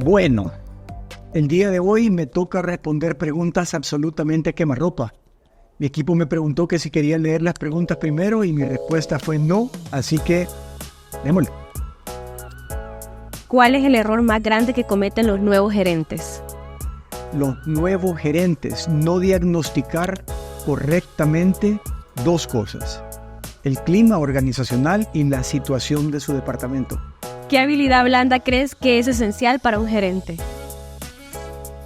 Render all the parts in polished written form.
Bueno, el día de hoy me toca responder preguntas absolutamente quemarropa. Mi equipo me preguntó que si quería leer las preguntas primero y mi respuesta fue no, así que démosle. ¿Cuál es el error más grande que cometen los nuevos gerentes? Los nuevos gerentes, no diagnosticar correctamente dos cosas: el clima organizacional y la situación de su departamento. ¿Qué habilidad blanda crees que es esencial para un gerente?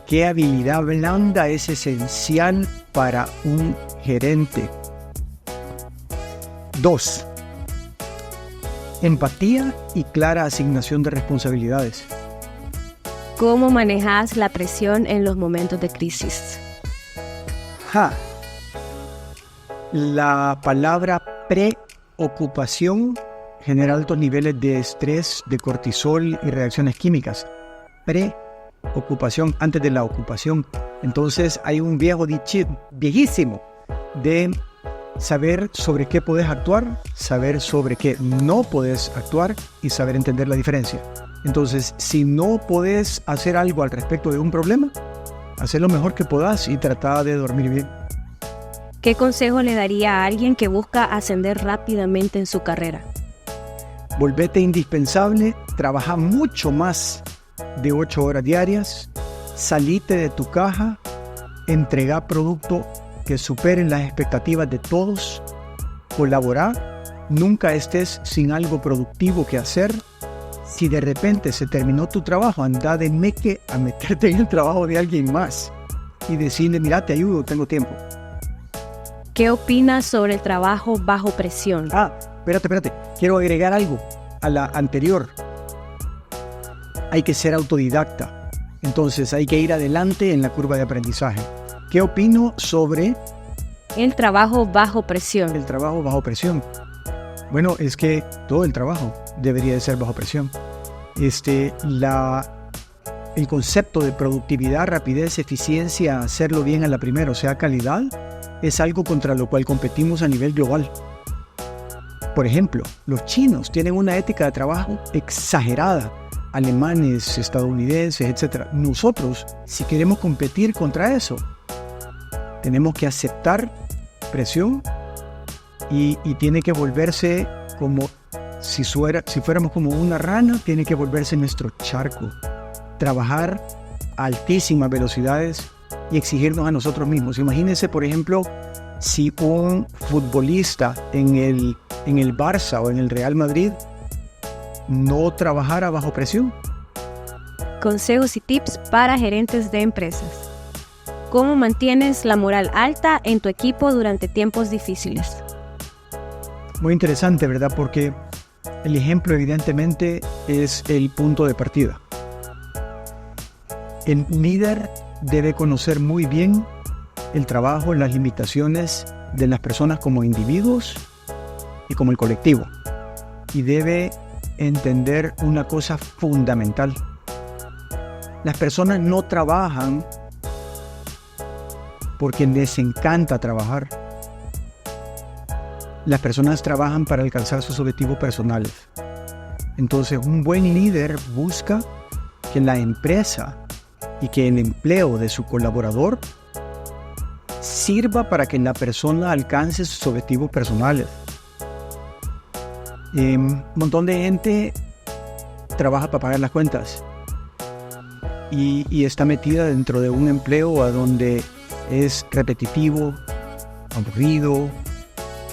¿Qué habilidad blanda es esencial para un gerente? 2. Empatía y clara asignación de responsabilidades. ¿Cómo manejas la presión en los momentos de crisis? La palabra preocupación genera altos niveles de estrés, de cortisol y reacciones químicas. Preocupación antes de la ocupación. Entonces hay un viejo dicho viejísimo de saber sobre qué puedes actuar, saber sobre qué no puedes actuar y saber entender la diferencia. Entonces, si no puedes hacer algo al respecto de un problema, haz lo mejor que puedas y trata de dormir bien. ¿Qué consejo le daría a alguien que busca ascender rápidamente en su carrera? Volvete indispensable, trabaja mucho más de 8 horas diarias, salite de tu caja, entrega producto que superen las expectativas de todos, colabora, nunca estés sin algo productivo que hacer. Si de repente se terminó tu trabajo, anda de meque a meterte en el trabajo de alguien más y decirle: mira, te ayudo, tengo tiempo. ¿Qué opinas sobre el trabajo bajo presión? Espérate. Quiero agregar algo a la anterior. Hay que ser autodidacta. Entonces hay que ir adelante en la curva de aprendizaje. ¿Qué opino sobre el trabajo bajo presión? El trabajo bajo presión. Bueno, es que todo el trabajo debería de ser bajo presión. El concepto de productividad, rapidez, eficiencia, hacerlo bien a la primera, o sea, calidad, es algo contra lo cual competimos a nivel global. Por ejemplo, los chinos tienen una ética de trabajo exagerada, alemanes, estadounidenses, etc. Nosotros, si queremos competir contra eso, tenemos que aceptar presión y tiene que volverse como si fuéramos como una rana, tiene que volverse nuestro charco. Trabajar a altísimas velocidades y exigirnos a nosotros mismos. Imagínense, por ejemplo, si un futbolista en el Barça o en el Real Madrid no trabajara bajo presión. Consejos y tips para gerentes de empresas. ¿Cómo mantienes la moral alta en tu equipo durante tiempos difíciles? Muy interesante, ¿verdad? Porque el ejemplo evidentemente es el punto de partida. El líder debe conocer muy bien el trabajo, las limitaciones de las personas como individuos y como el colectivo. Y debe entender una cosa fundamental. Las personas no trabajan porque les encanta trabajar. Las personas trabajan para alcanzar sus objetivos personales. Entonces, un buen líder busca que la empresa y que el empleo de su colaborador sirva para que la persona alcance sus objetivos personales. Un montón de gente trabaja para pagar las cuentas y está metida dentro de un empleo a donde es repetitivo, aburrido,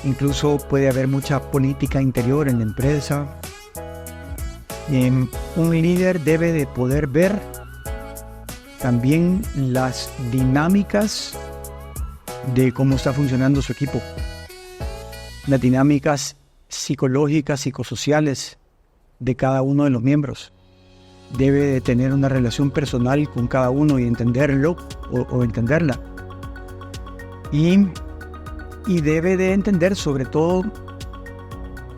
incluso puede haber mucha política interior en la empresa. Un líder debe de poder ver también las dinámicas de cómo está funcionando su equipo, las dinámicas psicológicas, psicosociales de cada uno de los miembros. Debe de tener una relación personal con cada uno y entenderlo o entenderla. Y debe de entender sobre todo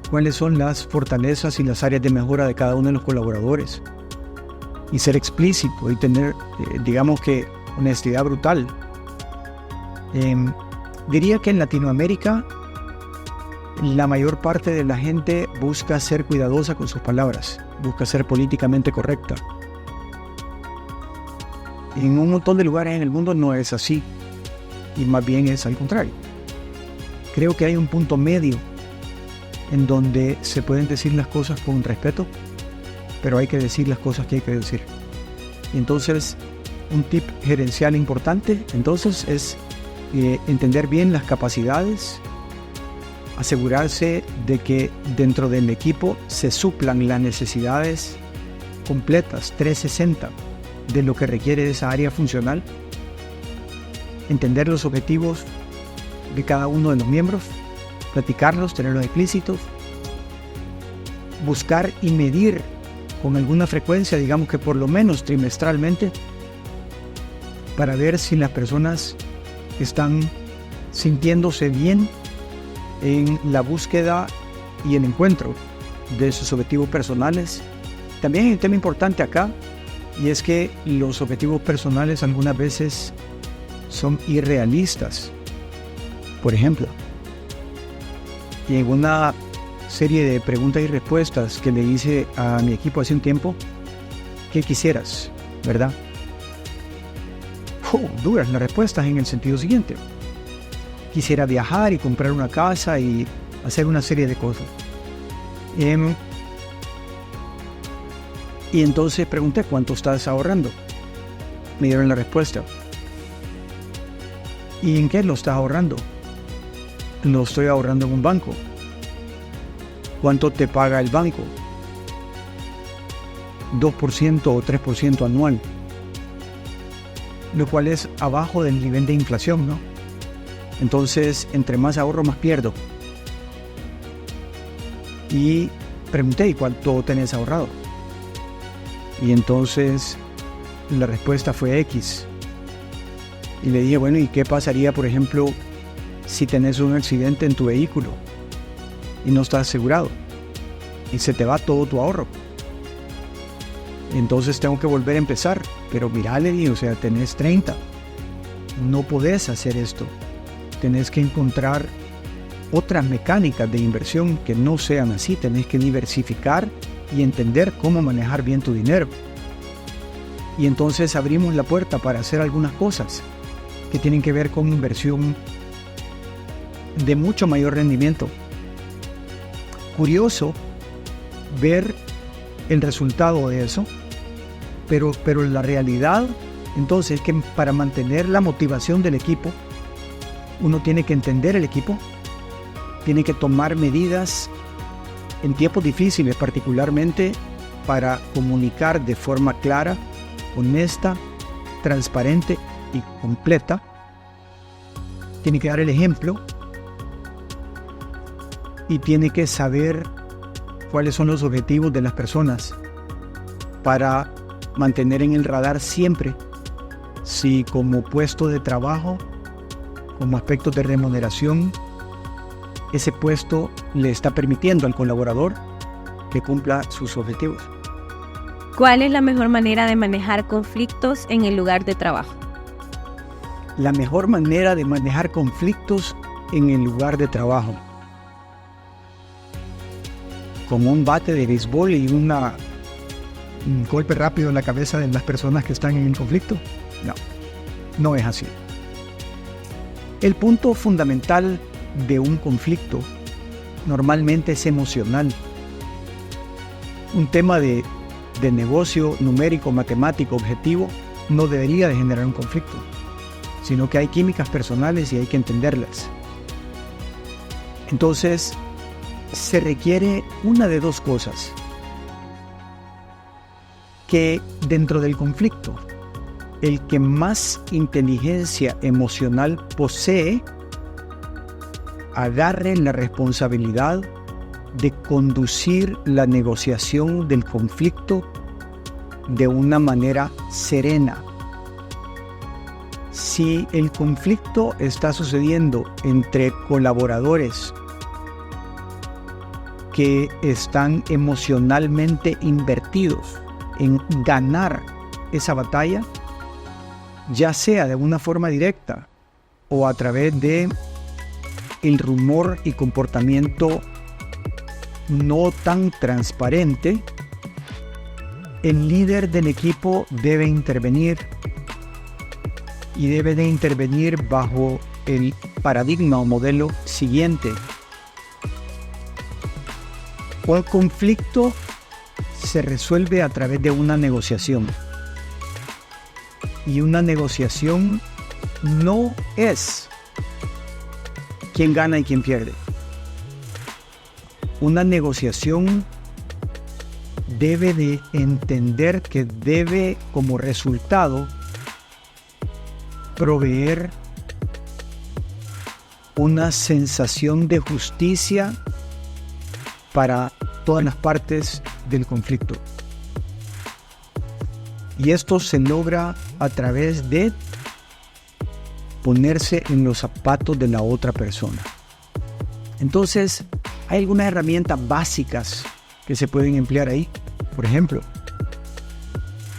cuáles son las fortalezas y las áreas de mejora de cada uno de los colaboradores. Y ser explícito y tener, digamos que, honestidad brutal. Diría que en Latinoamérica la mayor parte de la gente busca ser cuidadosa con sus palabras, busca ser políticamente correcta. En un montón de lugares en el mundo no es así, y más bien es al contrario. Creo que hay un punto medio en donde se pueden decir las cosas con respeto, pero hay que decir las cosas que hay que decir. Y entonces, un tip gerencial importante, entonces, es entender bien las capacidades, asegurarse de que dentro del equipo se suplan las necesidades completas, 360, de lo que requiere esa área funcional, entender los objetivos de cada uno de los miembros, platicarlos, tenerlos explícitos, buscar y medir con alguna frecuencia, digamos que por lo menos trimestralmente, para ver si las personas están sintiéndose bien en la búsqueda y el encuentro de sus objetivos personales. También hay un tema importante acá, y es que los objetivos personales algunas veces son irrealistas. Por ejemplo, y en una serie de preguntas y respuestas que le hice a mi equipo hace un tiempo, ¿qué quisieras? ¿Verdad? Duras las respuestas en el sentido siguiente. Quisiera viajar y comprar una casa y hacer una serie de cosas. Y entonces pregunté, ¿cuánto estás ahorrando? Me dieron la respuesta. ¿Y en qué lo estás ahorrando? Lo estoy ahorrando en un banco. ¿Cuánto te paga el banco? 2% o 3% anual. Lo cual es abajo del nivel de inflación, ¿no? Entonces, entre más ahorro, más pierdo. Y pregunté, ¿y cuánto tenés ahorrado? Y entonces la respuesta fue X. Y le dije, bueno, ¿y qué pasaría, por ejemplo, si tenés un accidente en tu vehículo y no estás asegurado y se te va todo tu ahorro? Entonces tengo que volver a empezar. Pero mirá, le dije, o sea, tenés 30. No podés hacer esto. Tenés que encontrar otras mecánicas de inversión que no sean así. Tenés que diversificar y entender cómo manejar bien tu dinero. Y entonces abrimos la puerta para hacer algunas cosas que tienen que ver con inversión de mucho mayor rendimiento. Curioso ver el resultado de eso, pero la realidad entonces es que para mantener la motivación del equipo, uno tiene que entender el equipo, tiene que tomar medidas en tiempos difíciles, particularmente para comunicar de forma clara, honesta, transparente y completa. Tiene que dar el ejemplo y tiene que saber cuáles son los objetivos de las personas para mantener en el radar siempre si como puesto de trabajo, como aspecto de remuneración, ese puesto le está permitiendo al colaborador que cumpla sus objetivos. ¿Cuál es la mejor manera de manejar conflictos en el lugar de trabajo? La mejor manera de manejar conflictos en el lugar de trabajo. Con un bate de béisbol y un golpe rápido en la cabeza de las personas que están en el conflicto. No es así. El punto fundamental de un conflicto normalmente es emocional. Un tema de negocio numérico, matemático, objetivo, no debería de generar un conflicto, sino que hay químicas personales y hay que entenderlas. Entonces, se requiere una de dos cosas: que dentro del conflicto, el que más inteligencia emocional posee agarre la responsabilidad de conducir la negociación del conflicto de una manera serena. Si el conflicto está sucediendo entre colaboradores que están emocionalmente invertidos en ganar esa batalla, ya sea de una forma directa o a través de el rumor y comportamiento no tan transparente, el líder del equipo debe intervenir y debe de intervenir bajo el paradigma o modelo siguiente. Un conflicto se resuelve a través de una negociación. Y una negociación no es quién gana y quién pierde. Una negociación debe de entender que debe como resultado proveer una sensación de justicia para todas las partes del conflicto. Y esto se logra a través de ponerse en los zapatos de la otra persona. Entonces, hay algunas herramientas básicas que se pueden emplear ahí. Por ejemplo,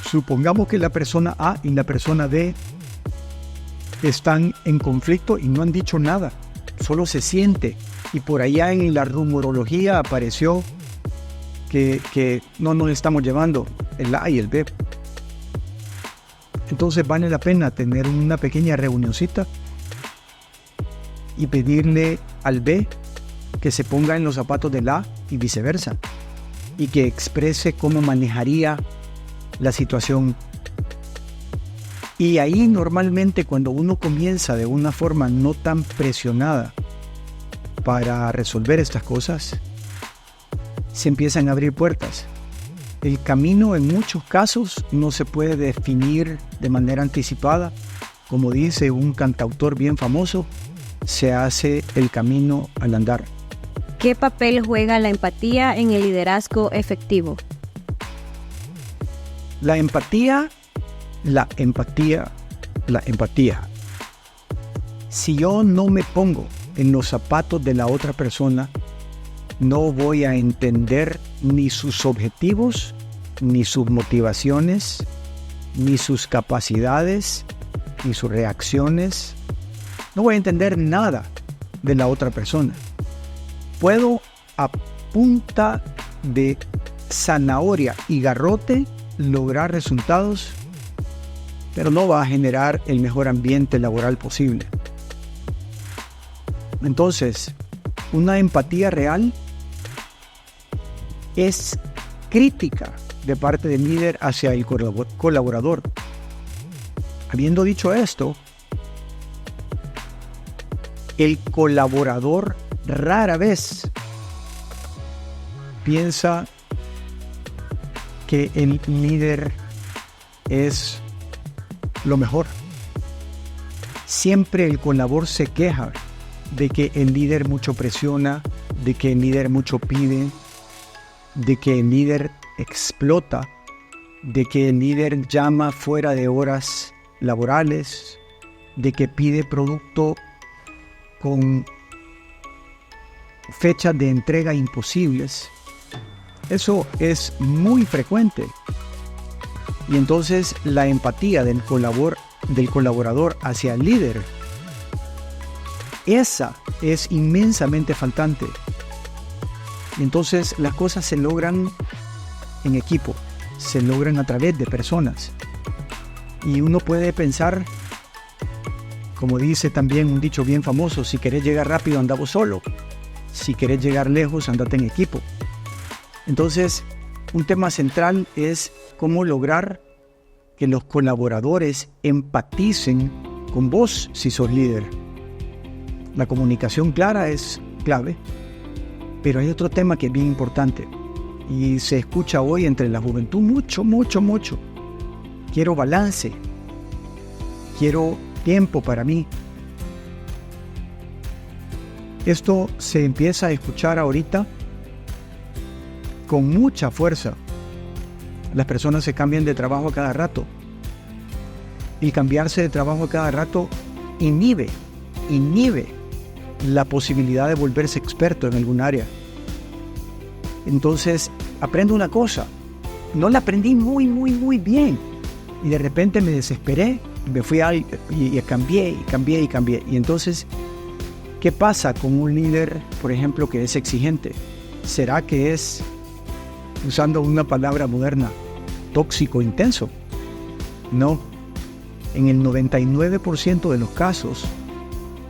supongamos que la persona A y la persona B están en conflicto y no han dicho nada, solo se siente. Y por allá en la rumorología apareció que no nos estamos llevando el A y el B. Entonces vale la pena tener una pequeña reunioncita y pedirle al B que se ponga en los zapatos del A y viceversa, y que exprese cómo manejaría la situación. Y ahí normalmente cuando uno comienza de una forma no tan presionada para resolver estas cosas, se empiezan a abrir puertas. El camino en muchos casos no se puede definir de manera anticipada. Como dice un cantautor bien famoso, se hace el camino al andar. ¿Qué papel juega la empatía en el liderazgo efectivo? La empatía. Si yo no me pongo en los zapatos de la otra persona, no voy a entender ni sus objetivos, ni sus motivaciones, ni sus capacidades, ni sus reacciones. No voy a entender nada de la otra persona. Puedo a punta de zanahoria y garrote lograr resultados, pero no va a generar el mejor ambiente laboral posible. Entonces, una empatía real es crítica de parte del líder hacia el colaborador. Habiendo dicho esto, el colaborador rara vez piensa que el líder es lo mejor. Siempre el colaborador se queja de que el líder mucho presiona, de que el líder mucho pide, de que el líder explota, de que el líder llama fuera de horas laborales, de que pide producto con fechas de entrega imposibles. Eso es muy frecuente. Y entonces la empatía del colaborador hacia el líder, esa es inmensamente faltante. Y entonces las cosas se logran en equipo, se logran a través de personas. Y uno puede pensar, como dice también un dicho bien famoso, si querés llegar rápido anda vos solo, si querés llegar lejos andate en equipo. Entonces, un tema central es cómo lograr que los colaboradores empaticen con vos si sos líder. La comunicación clara es clave, pero hay otro tema que es bien importante y se escucha hoy entre la juventud mucho. Quiero balance, quiero tiempo para mí. Esto se empieza a escuchar ahorita con mucha fuerza. Las personas se cambian de trabajo a cada rato. Y cambiarse de trabajo a cada rato inhibe la posibilidad de volverse experto en algún área. Entonces, aprendo una cosa. No la aprendí muy bien. Y de repente me desesperé, me fui y cambié. Y entonces, ¿qué pasa con un líder, por ejemplo, que es exigente? ¿Será que es, usando una palabra moderna, tóxico intenso? No. En el 99% de los casos,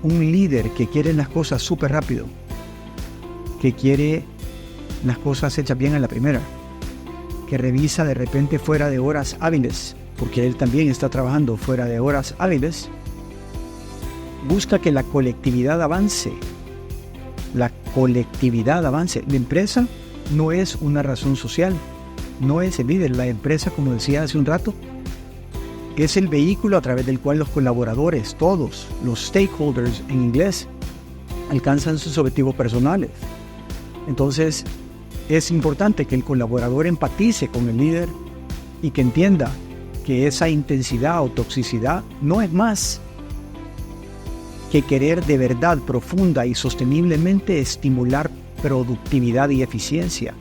un líder que quiere las cosas súper rápido, que quiere las cosas hechas bien a la primera, que revisa de repente fuera de horas hábiles, porque él también está trabajando fuera de horas hábiles, busca que la colectividad avance. La colectividad avance. La empresa no es una razón social, no es el líder. La empresa, como decía hace un rato, es el vehículo a través del cual los colaboradores, todos los stakeholders en inglés, alcanzan sus objetivos personales. Entonces, es importante que el colaborador empatice con el líder y que entienda que esa intensidad o toxicidad no es más que querer de verdad profunda y sosteniblemente estimular productividad y eficiencia.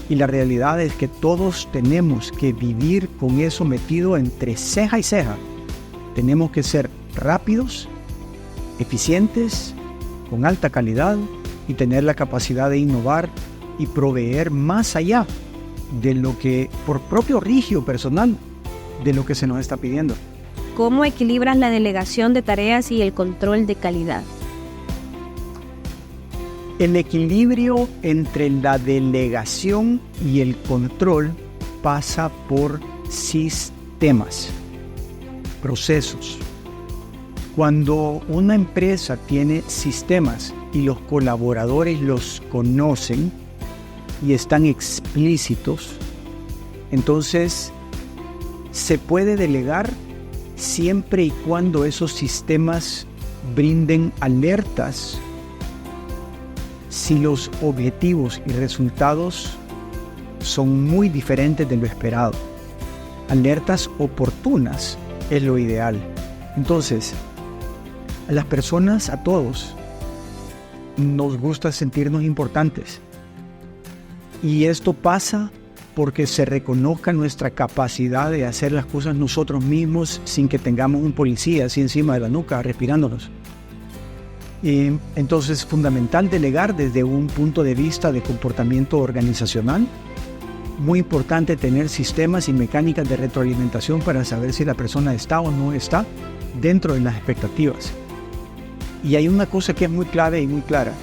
Y la realidad es que todos tenemos que vivir con eso metido entre ceja y ceja. Tenemos que ser rápidos, eficientes, con alta calidad y tener la capacidad de innovar y proveer más allá de lo que, por propio rigio personal, de lo que se nos está pidiendo. ¿Cómo equilibras la delegación de tareas y el control de calidad? El equilibrio entre la delegación y el control pasa por sistemas, procesos. Cuando una empresa tiene sistemas y los colaboradores los conocen y están explícitos, entonces se puede delegar siempre y cuando esos sistemas brinden alertas si los objetivos y resultados son muy diferentes de lo esperado. Alertas oportunas es lo ideal. Entonces, a las personas, a todos, nos gusta sentirnos importantes. Y esto pasa porque se reconozca nuestra capacidad de hacer las cosas nosotros mismos sin que tengamos un policía así encima de la nuca respirándonos. Entonces es fundamental delegar desde un punto de vista de comportamiento organizacional. Muy importante tener sistemas y mecánicas de retroalimentación para saber si la persona está o no está dentro de las expectativas. Y hay una cosa que es muy clave y muy clara.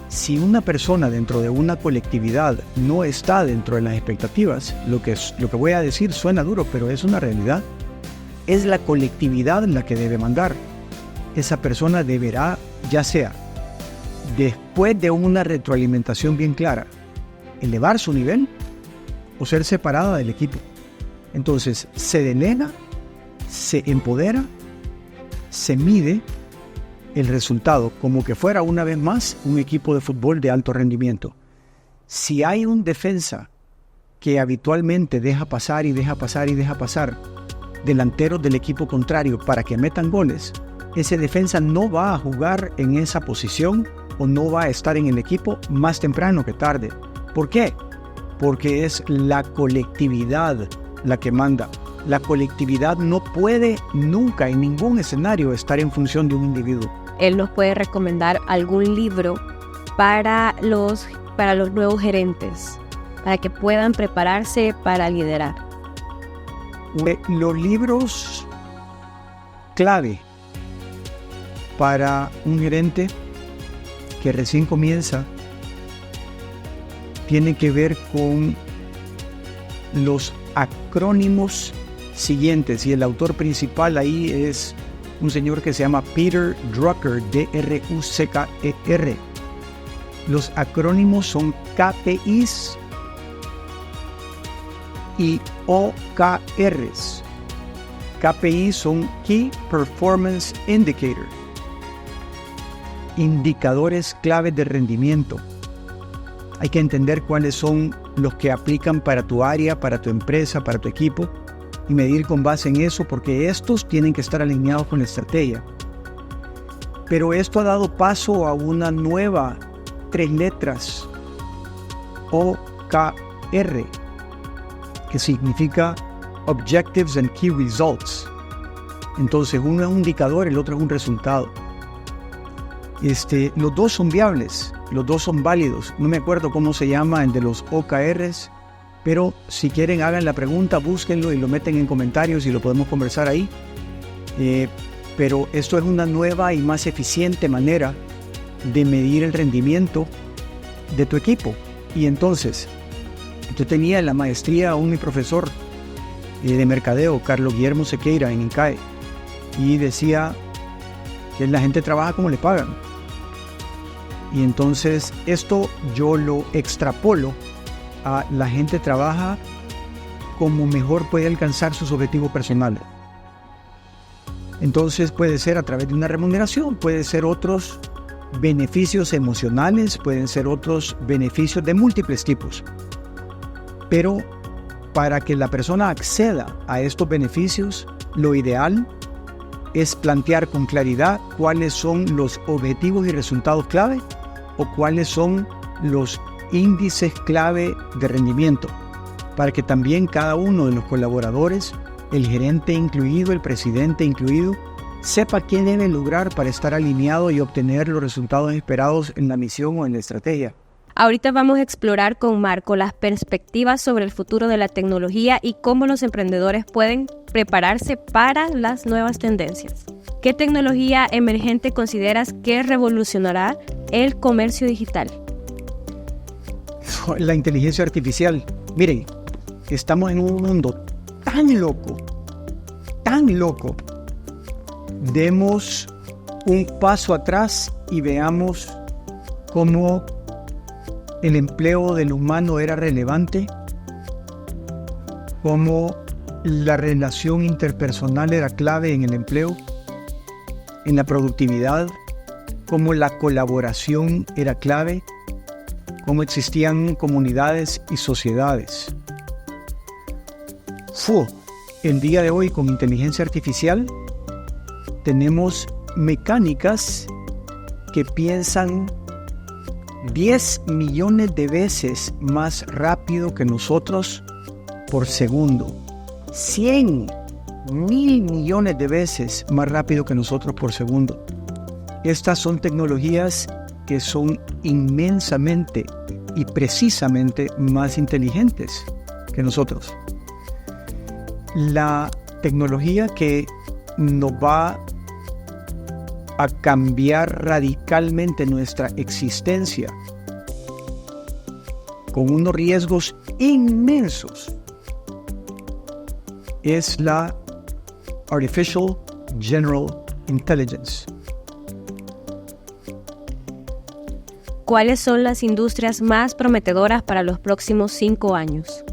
Si una persona dentro de una colectividad no está dentro de las expectativas, lo que voy a decir suena duro, pero es una realidad, es la colectividad la que debe mandar. Esa persona deberá, ya sea después de una retroalimentación bien clara, elevar su nivel o ser separada del equipo. Entonces, se delega, se empodera, se mide el resultado como que fuera una vez más un equipo de fútbol de alto rendimiento. Si hay un defensa que habitualmente deja pasar y deja pasar y deja pasar delanteros del equipo contrario para que metan goles, ese defensa no va a jugar en esa posición o no va a estar en el equipo más temprano que tarde. ¿Por qué? Porque es la colectividad la que manda. La colectividad no puede nunca en ningún escenario estar en función de un individuo. Él nos puede recomendar algún libro para los nuevos gerentes, para que puedan prepararse para liderar. Los libros clave para un gerente que recién comienza tiene que ver con los acrónimos siguientes, y el autor principal ahí es un señor que se llama Peter Drucker, D-R-U-C-K-E-R. Los acrónimos son KPIs y OKRs. KPIs son Key Performance Indicator, indicadores claves de rendimiento. Hay que entender cuáles son los que aplican para tu área, para tu empresa, para tu equipo, y medir con base en eso, porque estos tienen que estar alineados con la estrategia. Pero esto ha dado paso a una nueva 3 letras, OKR, que significa Objectives and Key Results. Entonces uno es un indicador, el otro es un resultado. Los dos son viables, los dos son válidos. No me acuerdo cómo se llama el de los OKRs, Pero si quieren, hagan la pregunta, búsquenlo y lo meten en comentarios y lo podemos conversar ahí. Pero esto es una nueva y más eficiente manera de medir el rendimiento de tu equipo. Y entonces, yo tenía en la maestría a mi profesor de mercadeo, Carlos Guillermo Sequeira, en INCAE, y decía que la gente trabaja como le pagan. Y entonces esto yo lo extrapolo a la gente trabaja como mejor puede alcanzar sus objetivos personales. Entonces puede ser a través de una remuneración, puede ser otros beneficios emocionales, pueden ser otros beneficios de múltiples tipos. Pero para que la persona acceda a estos beneficios, lo ideal es plantear con claridad cuáles son los objetivos y resultados clave o cuáles son los índices clave de rendimiento, para que también cada uno de los colaboradores, el gerente incluido, el presidente incluido, sepa qué debe lograr para estar alineado y obtener los resultados esperados en la misión o en la estrategia. Ahorita vamos a explorar con Marco las perspectivas sobre el futuro de la tecnología y cómo los emprendedores pueden prepararse para las nuevas tendencias. ¿Qué tecnología emergente consideras que revolucionará el comercio digital? La inteligencia artificial. Miren, estamos en un mundo tan loco. Demos un paso atrás y veamos cómo el empleo del humano era relevante, cómo la relación interpersonal era clave en el empleo, en la productividad, cómo la colaboración era clave, cómo existían comunidades y sociedades. El día de hoy, con inteligencia artificial, tenemos mecánicas que piensan 10 millones de veces más rápido que nosotros por segundo. 100 mil millones de veces más rápido que nosotros por segundo. Estas son tecnologías que son inmensamente y precisamente más inteligentes que nosotros. La tecnología que nos va a cambiar radicalmente nuestra existencia con unos riesgos inmensos es la Artificial General Intelligence. ¿Cuáles son las industrias más prometedoras para los próximos 5 años?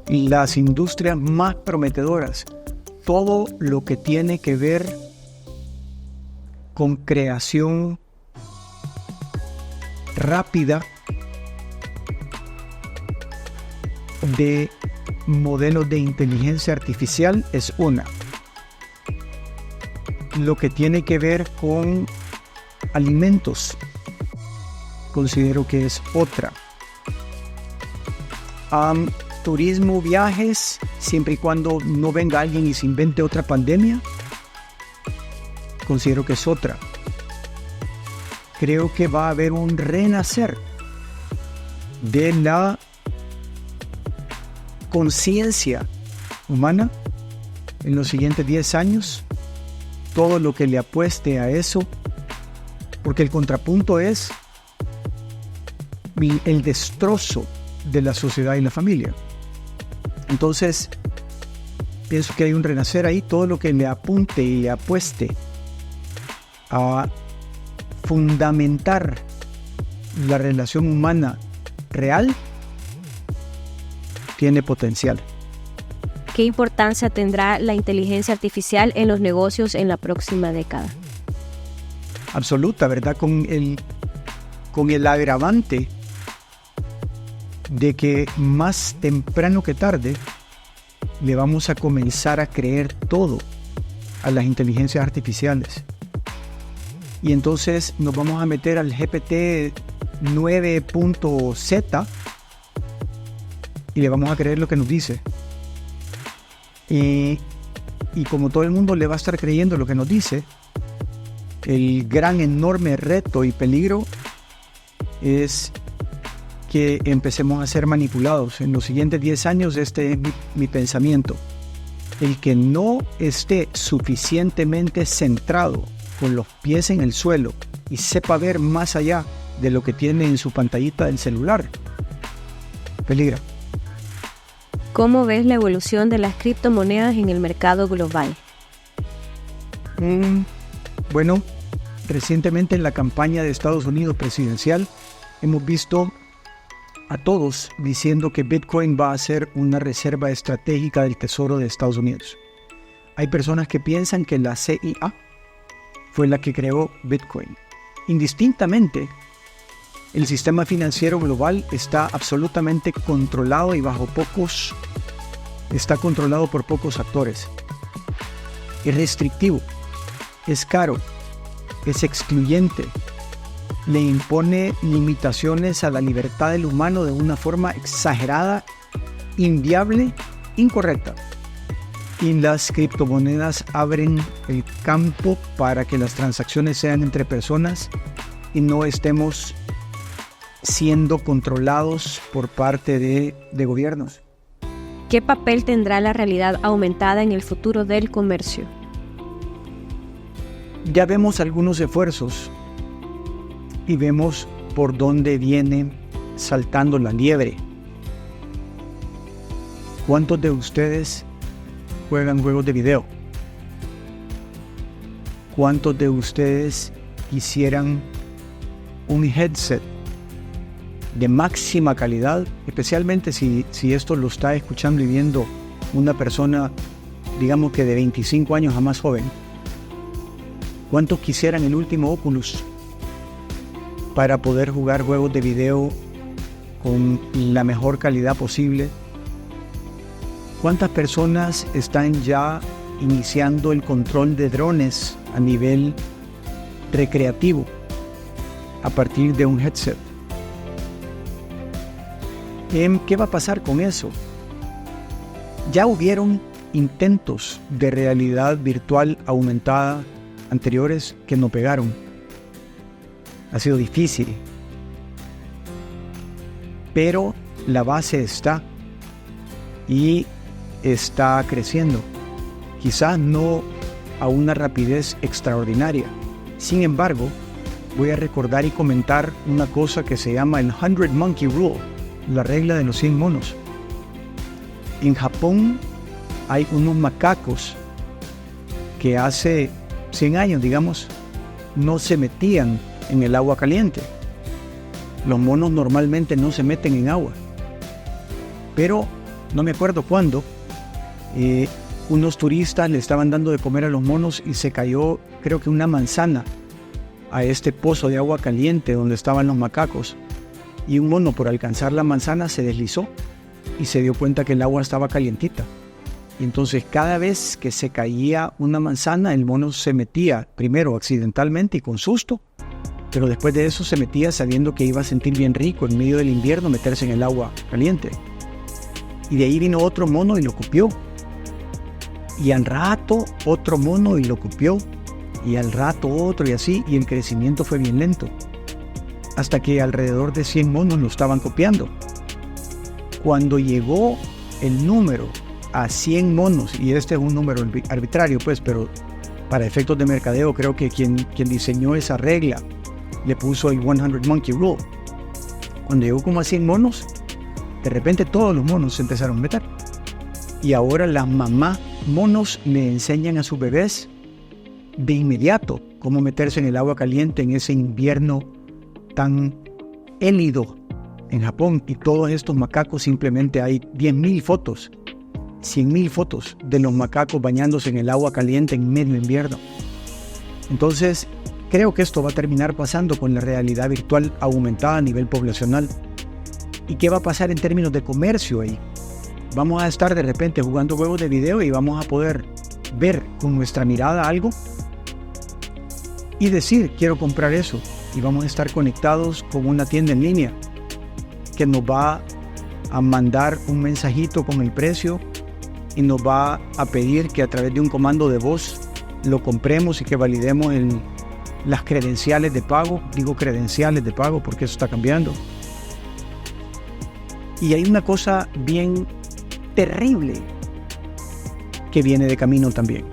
Las industrias más prometedoras, todo lo que tiene que ver con creación rápida de modelos de inteligencia artificial es una. Lo que tiene que ver con alimentos, considero que es otra. Turismo, viajes, siempre y cuando no venga alguien y se invente otra pandemia, considero que es otra. Creo que va a haber un renacer de la conciencia humana en los siguientes 10 años, todo lo que le apueste a eso, porque el contrapunto es el destrozo de la sociedad y la familia. Entonces, pienso que hay un renacer ahí, todo lo que le apunte y le apueste a fundamentar la relación humana real, tiene potencial. ¿Qué importancia tendrá la inteligencia artificial en los negocios en la próxima década? Absoluta, ¿verdad? Con el agravante de que más temprano que tarde le vamos a comenzar a creer todo a las inteligencias artificiales. Y entonces nos vamos a meter al GPT 9.z y le vamos a creer lo que nos dice. Y como todo el mundo le va a estar creyendo lo que nos dice, el gran, enorme reto y peligro es que empecemos a ser manipulados. En los siguientes 10 años, este es mi pensamiento. El que no esté suficientemente centrado con los pies en el suelo y sepa ver más allá de lo que tiene en su pantallita del celular, peligra. ¿Cómo ves la evolución de las criptomonedas en el mercado global? Bueno, recientemente en la campaña de Estados Unidos presidencial hemos visto a todos diciendo que Bitcoin va a ser una reserva estratégica del Tesoro de Estados Unidos. Hay personas que piensan que la CIA fue la que creó Bitcoin. Indistintamente, el sistema financiero global está absolutamente controlado y está controlado por pocos actores. Es restrictivo, es caro, es excluyente, le impone limitaciones a la libertad del humano de una forma exagerada, inviable, incorrecta. Y las criptomonedas abren el campo para que las transacciones sean entre personas y no estemos siendo controlados por parte de gobiernos. ¿Qué papel tendrá la realidad aumentada en el futuro del comercio? Ya vemos algunos esfuerzos y vemos por dónde viene saltando la liebre. ¿Cuántos de ustedes juegan juegos de video? ¿Cuántos de ustedes quisieran un headset de máxima calidad, especialmente si esto lo está escuchando y viendo una persona, digamos que de 25 años a más joven? ¿Cuántos quisieran el último Oculus para poder jugar juegos de video con la mejor calidad posible? ¿Cuántas personas están ya iniciando el control de drones a nivel recreativo a partir de un headset? ¿Qué va a pasar con eso? Ya hubieron intentos de realidad virtual aumentada anteriores que no pegaron. Ha sido difícil, pero la base está y está creciendo. Quizás no a una rapidez extraordinaria. Sin embargo, voy a recordar y comentar una cosa que se llama el 100 Monkey Rule, la regla de los 100 monos. En Japón hay unos macacos que hace 100 años, digamos, no se metían en el agua caliente. Los monos normalmente no se meten en agua. Pero no me acuerdo cuándo, unos turistas le estaban dando de comer a los monos y se cayó, creo que una manzana, a este pozo de agua caliente donde estaban los macacos. Y un mono, por alcanzar la manzana, se deslizó y se dio cuenta que el agua estaba calientita. Y entonces cada vez que se caía una manzana, el mono se metía primero accidentalmente y con susto, pero después de eso se metía sabiendo que iba a sentir bien rico en medio del invierno meterse en el agua caliente. Y de ahí vino otro mono y lo copió. Y al rato otro mono y lo copió. Y al rato otro y así, y el crecimiento fue bien lento. Hasta que alrededor de 100 monos lo estaban copiando. Cuando llegó el número a 100 monos, y este es un número arbitrario pues, pero para efectos de mercadeo creo que quien diseñó esa regla le puso el 100 Monkey Rule. Cuando llegó como a 100 monos, de repente todos los monos se empezaron a meter. Y ahora las mamás monos le enseñan a sus bebés de inmediato cómo meterse en el agua caliente en ese invierno tan hélido en Japón. Y todos estos macacos, simplemente hay 10.000 fotos, 100.000 fotos de los macacos bañándose en el agua caliente en medio invierno. Entonces creo que esto va a terminar pasando con la realidad virtual aumentada a nivel poblacional. ¿Y qué va a pasar en términos de comercio ahí? Vamos a estar de repente jugando juegos de video y vamos a poder ver con nuestra mirada algo y decir, quiero comprar eso. Y vamos a estar conectados con una tienda en línea que nos va a mandar un mensajito con el precio y nos va a pedir que a través de un comando de voz lo compremos y que validemos las credenciales de pago. Digo credenciales de pago porque eso está cambiando. Y hay una cosa bien terrible que viene de camino también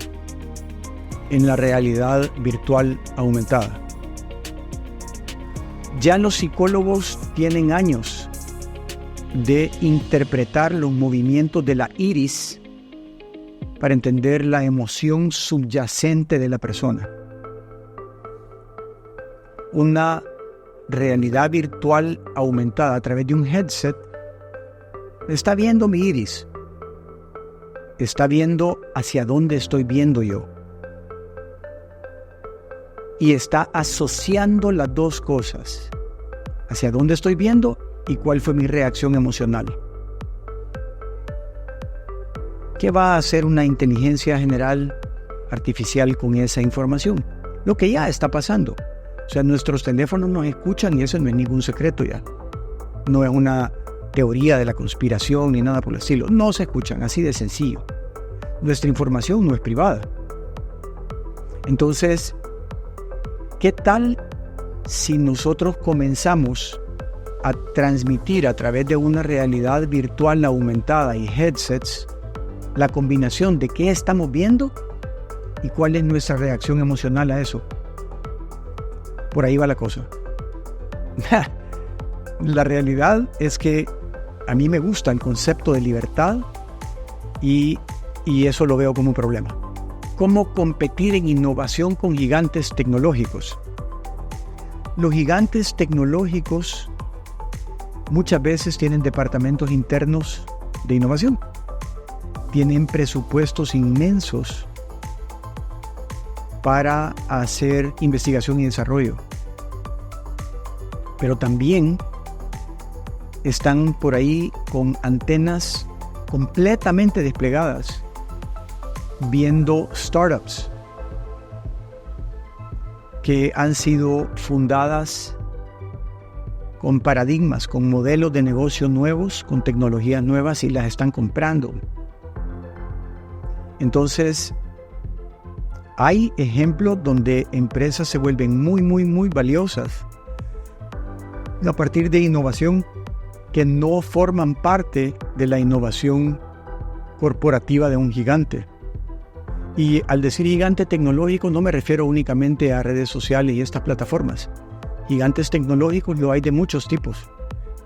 en la realidad virtual aumentada. Ya los psicólogos tienen años de interpretar los movimientos de la iris para entender la emoción subyacente de la persona. Una realidad virtual aumentada a través de un headset está viendo mi iris, está viendo hacia dónde estoy viendo yo y está asociando las dos cosas, hacia dónde estoy viendo y cuál fue mi reacción emocional. ¿Qué va a hacer una inteligencia general artificial con esa información? Lo que ya está pasando. O sea, nuestros teléfonos nos escuchan y eso no es ningún secreto ya. No es una teoría de la conspiración ni nada por el estilo. No se escuchan, así de sencillo. Nuestra información no es privada. Entonces, ¿qué tal si nosotros comenzamos a transmitir a través de una realidad virtual aumentada y headsets la combinación de qué estamos viendo y cuál es nuestra reacción emocional a eso? Por ahí va la cosa. La realidad es que a mí me gusta el concepto de libertad y eso lo veo como un problema. ¿Cómo competir en innovación con gigantes tecnológicos? Los gigantes tecnológicos muchas veces tienen departamentos internos de innovación. Tienen presupuestos inmensos para hacer investigación y desarrollo. Pero también están por ahí con antenas completamente desplegadas, viendo startups que han sido fundadas con paradigmas, con modelos de negocio nuevos, con tecnologías nuevas y las están comprando. Entonces, hay ejemplos donde empresas se vuelven muy valiosas a partir de innovación que no forman parte de la innovación corporativa de un gigante. Y al decir gigante tecnológico no me refiero únicamente a redes sociales y estas plataformas. Gigantes tecnológicos lo hay de muchos tipos,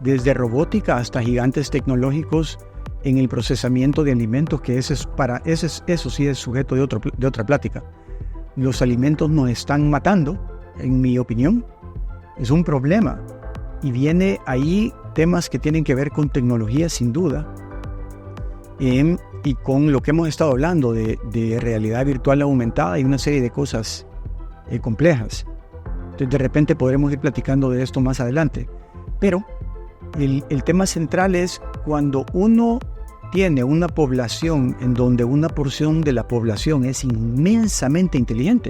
desde robótica hasta gigantes tecnológicos en el procesamiento de alimentos, que eso sí es sujeto de otra plática. Los alimentos nos están matando, en mi opinión. Es un problema. Y viene ahí temas que tienen que ver con tecnología, sin duda, y con lo que hemos estado hablando de realidad virtual aumentada y una serie de cosas complejas. Entonces, de repente podremos ir platicando de esto más adelante. Pero el tema central es cuando uno tiene una población en donde una porción de la población es inmensamente inteligente.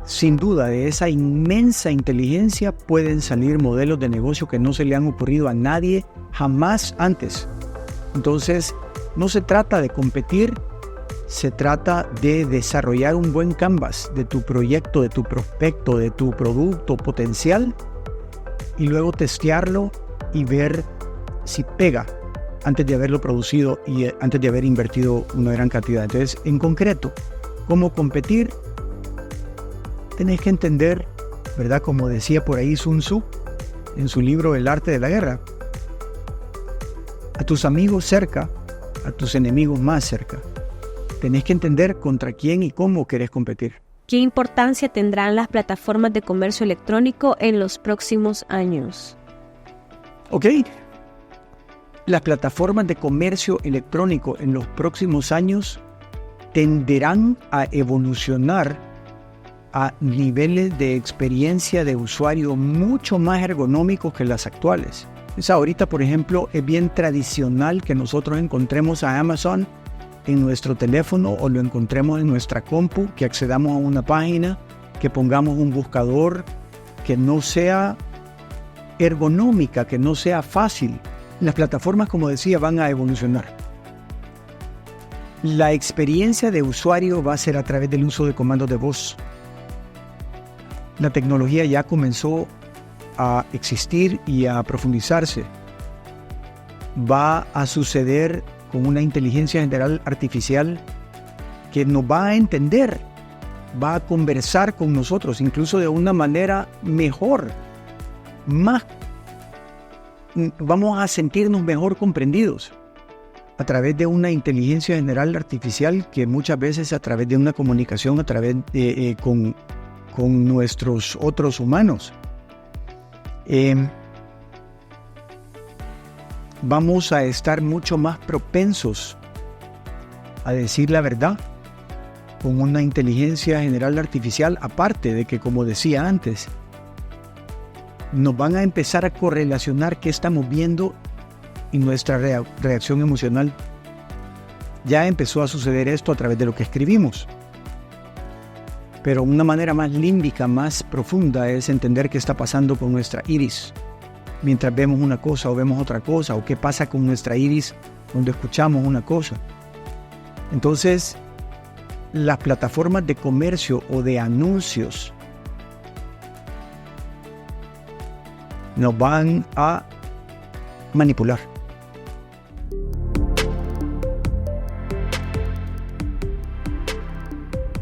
Sin duda, de esa inmensa inteligencia pueden salir modelos de negocio que no se le han ocurrido a nadie jamás antes. Entonces, no se trata de competir, se trata de desarrollar un buen canvas de tu proyecto, de tu prospecto, de tu producto potencial y luego testearlo y ver si pega antes de haberlo producido y antes de haber invertido una gran cantidad. Entonces, en concreto, ¿cómo competir? Tenés que entender, ¿verdad? Como decía por ahí Sun Tzu en su libro El arte de la guerra, a tus amigos cerca, a tus enemigos más cerca. Tenés que entender contra quién y cómo querés competir. ¿Qué importancia tendrán las plataformas de comercio electrónico en los próximos años? Ok. Las plataformas de comercio electrónico en los próximos años tenderán a evolucionar a niveles de experiencia de usuario mucho más ergonómicos que las actuales. Ahorita, por ejemplo, es bien tradicional que nosotros encontremos a Amazon en nuestro teléfono o lo encontremos en nuestra compu, que accedamos a una página, que pongamos un buscador, que no sea ergonómica, que no sea fácil. Las plataformas, como decía, van a evolucionar. La experiencia de usuario va a ser a través del uso de comandos de voz. La tecnología ya comenzó a existir y a profundizarse. va a suceder con una inteligencia general artificial que nos va a entender, va a conversar con nosotros, incluso de una manera mejor, más. Vamos a sentirnos mejor comprendidos a través de una inteligencia general artificial que muchas veces a través de una comunicación a través de, con nuestros otros humanos. Vamos a estar mucho más propensos a decir la verdad con una inteligencia general artificial, aparte de que, como decía antes, nos van a empezar a correlacionar qué estamos viendo y nuestra reacción emocional. Ya empezó a suceder esto a través de lo que escribimos. Pero una manera más límbica, más profunda, es entender qué está pasando con nuestra iris mientras vemos una cosa o vemos otra cosa, o qué pasa con nuestra iris cuando escuchamos una cosa. Entonces, las plataformas de comercio o de anuncios nos van a manipular.